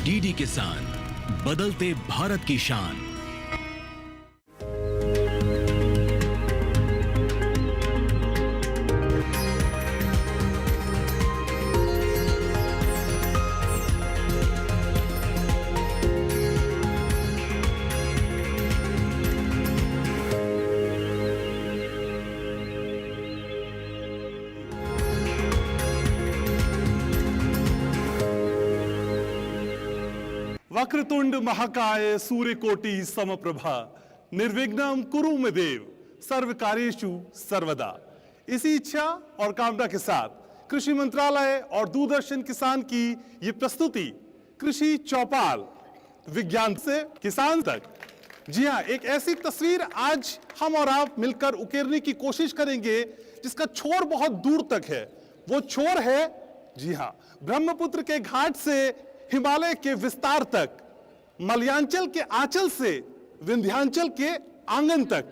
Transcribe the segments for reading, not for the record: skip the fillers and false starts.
DD किसान, बदलते भारत की शान। वक्रतुंड महाकाय सूर्यकोटि समप्रभा निर्विघ्नं कुरु मे देव सर्व कार्येषु सर्वदा। इसी इच्छा और कामना के साथ कृषि मंत्रालय और दूरदर्शन किसान की ये प्रस्तुति कृषि चौपाल, विज्ञान से किसान तक। जी हाँ, एक ऐसी तस्वीर आज हम और आप मिलकर उकेरने की कोशिश करेंगे जिसका छोर बहुत दूर तक है। वो छोर है, जी हाँ, ब्रह्मपुत्र के घाट से हिमालय के विस्तार तक, मलयांचल के आंचल से विंध्याचल के आंगन तक।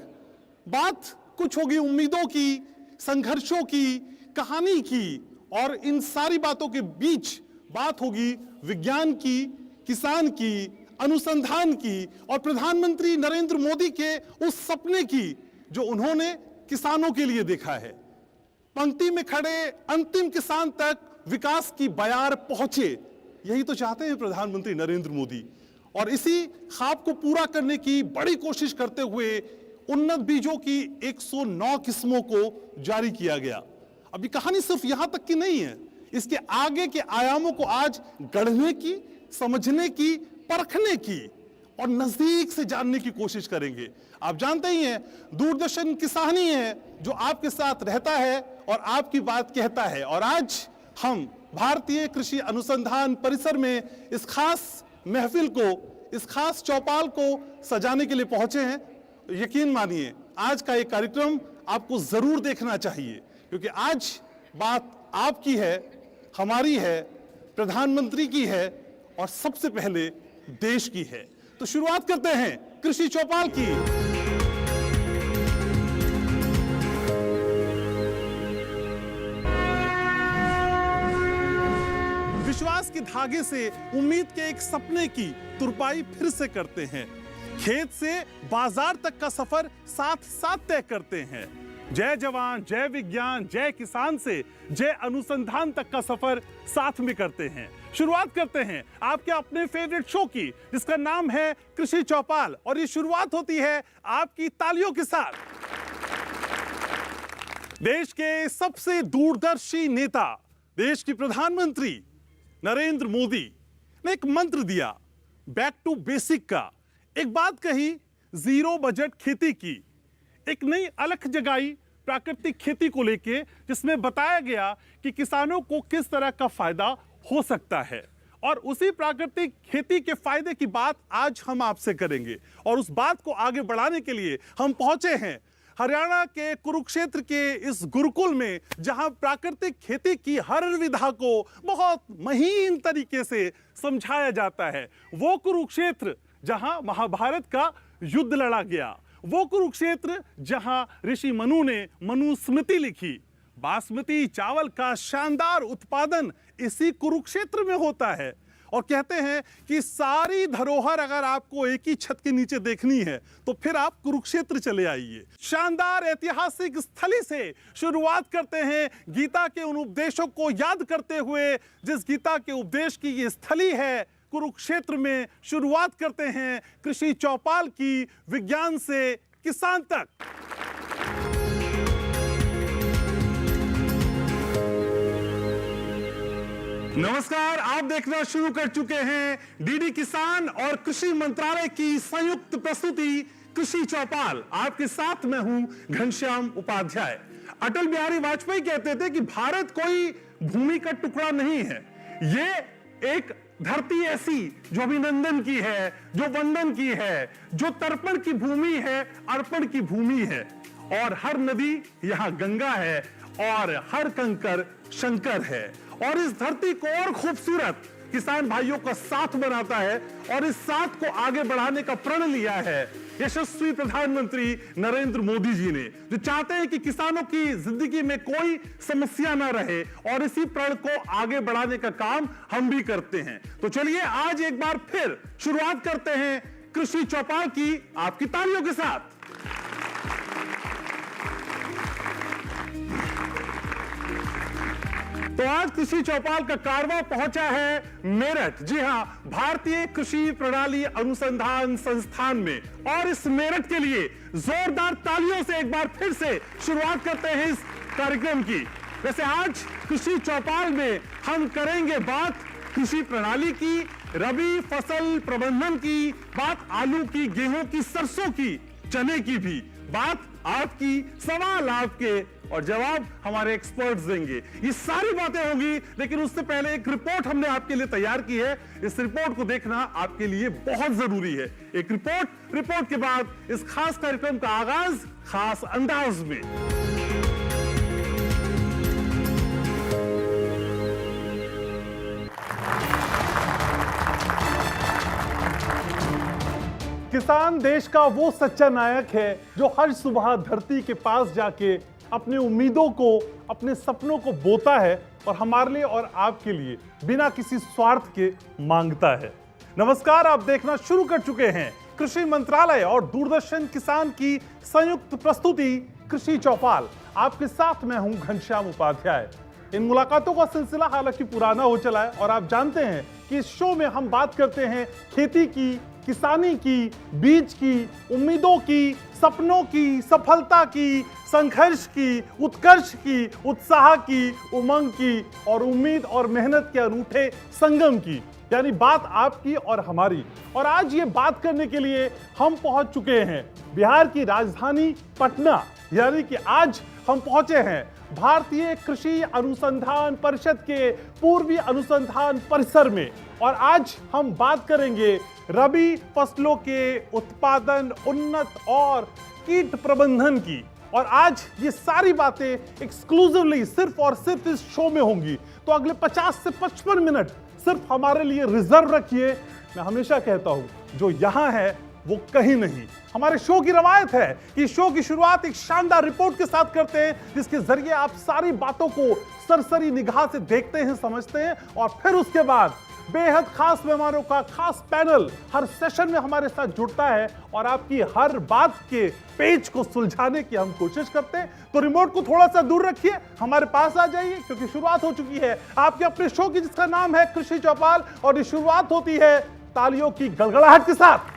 बात कुछ होगी उम्मीदों की, संघर्षों की, कहानी की, और इन सारी बातों के बीच बात होगी विज्ञान की, किसान की, अनुसंधान की और प्रधानमंत्री नरेंद्र मोदी के उस सपने की जो उन्होंने किसानों के लिए देखा है। पंक्ति में खड़े अंतिम किसान तक विकास की बयार पहुंचे, यही तो चाहते हैं प्रधानमंत्री नरेंद्र मोदी। और इसी ख्वाब को पूरा करने की बड़ी कोशिश करते हुए उन्नत बीजों की 109 किस्मों को जारी किया गया। अभी कहानी सिर्फ यहां तक की नहीं है, इसके आगे के आयामों को आज गढ़ने की, समझने की, परखने की और नजदीक से जानने की कोशिश करेंगे। आप जानते ही हैं, दूरदर्शन किसान ही है जो आपके साथ रहता है और आपकी बात कहता है। और आज हम भारतीय कृषि अनुसंधान परिसर में इस खास महफिल को, इस खास चौपाल को सजाने के लिए पहुंचे हैं। यकीन मानिए, आज का ये कार्यक्रम आपको जरूर देखना चाहिए, क्योंकि आज बात आपकी है, हमारी है, प्रधानमंत्री की है और सबसे पहले देश की है। तो शुरुआत करते हैं कृषि चौपाल की। विश्वास के धागे से उम्मीद के एक सपने की तुरपाई फिर से करते हैं। खेत से बाजार तक का सफर साथ साथ तय करते हैं। जय जवान, जय विज्ञान, जय किसान से जय अनुसंधान तक का सफर साथ में करते हैं। शुरुआत करते हैं आपके अपने फेवरेट शो की, जिसका नाम है कृषि चौपाल। और ये शुरुआत होती है आपकी तालियों के साथ। देश के सबसे दूरदर्शी नेता, देश की प्रधानमंत्री नरेंद्र मोदी ने एक मंत्र दिया, बैक टू बेसिक का। एक बात कही, जीरो बजट खेती की। एक नई अलख जगाई प्राकृतिक खेती को लेके, जिसमें बताया गया कि किसानों को किस तरह का फायदा हो सकता है। और उसी प्राकृतिक खेती के फायदे की बात आज हम आपसे करेंगे। और उस बात को आगे बढ़ाने के लिए हम पहुंचे हैं हरियाणा के कुरुक्षेत्र के इस गुरुकुल में, जहां प्राकृतिक खेती की हर विधा को बहुत महीन तरीके से समझाया जाता है। वो कुरुक्षेत्र जहां महाभारत का युद्ध लड़ा गया, वो कुरुक्षेत्र जहां ऋषि मनु ने मनुस्मृति लिखी। बासमती चावल का शानदार उत्पादन इसी कुरुक्षेत्र में होता है। और कहते हैं कि सारी धरोहर अगर आपको एक ही छत के नीचे देखनी है तो फिर आप कुरुक्षेत्र चले आइए। शानदार ऐतिहासिक स्थली से शुरुआत करते हैं, गीता के उन उपदेशों को याद करते हुए, जिस गीता के उपदेश की ये स्थली है कुरुक्षेत्र में। शुरुआत करते हैं कृषि चौपाल की, विज्ञान से किसान तक। नमस्कार, आप देखना शुरू कर चुके हैं डीडी किसान और कृषि मंत्रालय की संयुक्त प्रस्तुति कृषि चौपाल। आपके साथ मैं हूं घनश्याम उपाध्याय। अटल बिहारी वाजपेयी कहते थे कि भारत कोई भूमि का टुकड़ा नहीं है, ये एक धरती ऐसी जो अभिनंदन की है, जो वंदन की है, जो तर्पण की भूमि है, अर्पण की भूमि है। और हर नदी यहां गंगा है और हर कंकर शंकर है। और इस धरती को और खूबसूरत किसान भाइयों का साथ बनाता है और इस साथ को आगे बढ़ाने का प्रण लिया है यशस्वी प्रधानमंत्री नरेंद्र मोदी जी ने, जो चाहते हैं कि किसानों की जिंदगी में कोई समस्या ना रहे, और इसी प्रण को आगे बढ़ाने का काम हम भी करते हैं। तो चलिए आज एक बार फिर शुरुआत करते हैं कृषि चौपाल की, आपकी तालियों के साथ। तो आज कृषि चौपाल का कारवां पहुंचा है मेरठ, जी हां, भारतीय कृषि प्रणाली अनुसंधान संस्थान में। और इस मेरठ के लिए जोरदार तालियों से एक बार फिर से शुरुआत करते हैं इस कार्यक्रम की। वैसे आज कृषि चौपाल में हम करेंगे बात कृषि प्रणाली की, रबी फसल प्रबंधन की, बात आलू की, गेहूं की, सरसों की, चने की भी, बात आपकी, सवाल आपके और जवाब हमारे एक्सपर्ट्स देंगे। ये सारी बातें होंगी, लेकिन उससे पहले एक रिपोर्ट हमने आपके लिए तैयार की है। इस रिपोर्ट को देखना आपके लिए बहुत जरूरी है। एक रिपोर्ट के बाद इस खास कार्यक्रम का आगाज खास अंदाज में। किसान देश का वो सच्चा नायक है जो हर सुबह धरती के पास जाके अपनी उम्मीदों को, अपने सपनों को बोता है और हमारे लिए और आपके लिए बिना किसी स्वार्थ के मांगता है। नमस्कार, आप देखना शुरू कर चुके हैं कृषि मंत्रालय और दूरदर्शन किसान की संयुक्त प्रस्तुति कृषि चौपाल। आपके साथ मैं हूं घनश्याम उपाध्याय। इन मुलाकातों का सिलसिला हालांकि पुराना हो चला है और आप जानते हैं कि इस शो में हम बात करते हैं खेती की, किसानी की, बीज की, उम्मीदों की, सपनों की, सफलता की, संघर्ष की, उत्कर्ष की, उत्साह की, उमंग की और उम्मीद और मेहनत के अनूठे संगम की, यानी बात आपकी और हमारी। और आज ये बात करने के लिए हम पहुंच चुके हैं बिहार की राजधानी पटना, यानी कि आज हम पहुंचे हैं भारतीय कृषि अनुसंधान परिषद के पूर्वी अनुसंधान परिसर में। और आज हम बात करेंगे रबी फसलों के उत्पादन, उन्नत और कीट प्रबंधन की। और आज ये सारी बातें एक्सक्लूसिवली सिर्फ और सिर्फ इस शो में होंगी। तो अगले 50 से 55 मिनट सिर्फ हमारे लिए रिजर्व रखिए। मैं हमेशा कहता हूं जो यहां है वो कहीं नहीं। हमारे शो की रवायत है कि शो की शुरुआत एक शानदार रिपोर्ट के साथ करते हैं, जिसके जरिए आप सारी बातों को सरसरी निगाह से देखते हैं, समझते हैं, और फिर उसके बाद बेहद खास मेहमानों का खास पैनल हर सेशन में हमारे साथ जुड़ता है और आपकी हर बात के पेच को सुलझाने की हम कोशिश करते हैं। तो रिमोट को थोड़ा सा दूर रखिए, हमारे पास आ जाइए, क्योंकि शुरुआत हो चुकी है आपके अपने शो की, जिसका नाम है कृषि चौपाल। और ये शुरुआत होती है तालियों की गड़गड़ाहट के साथ।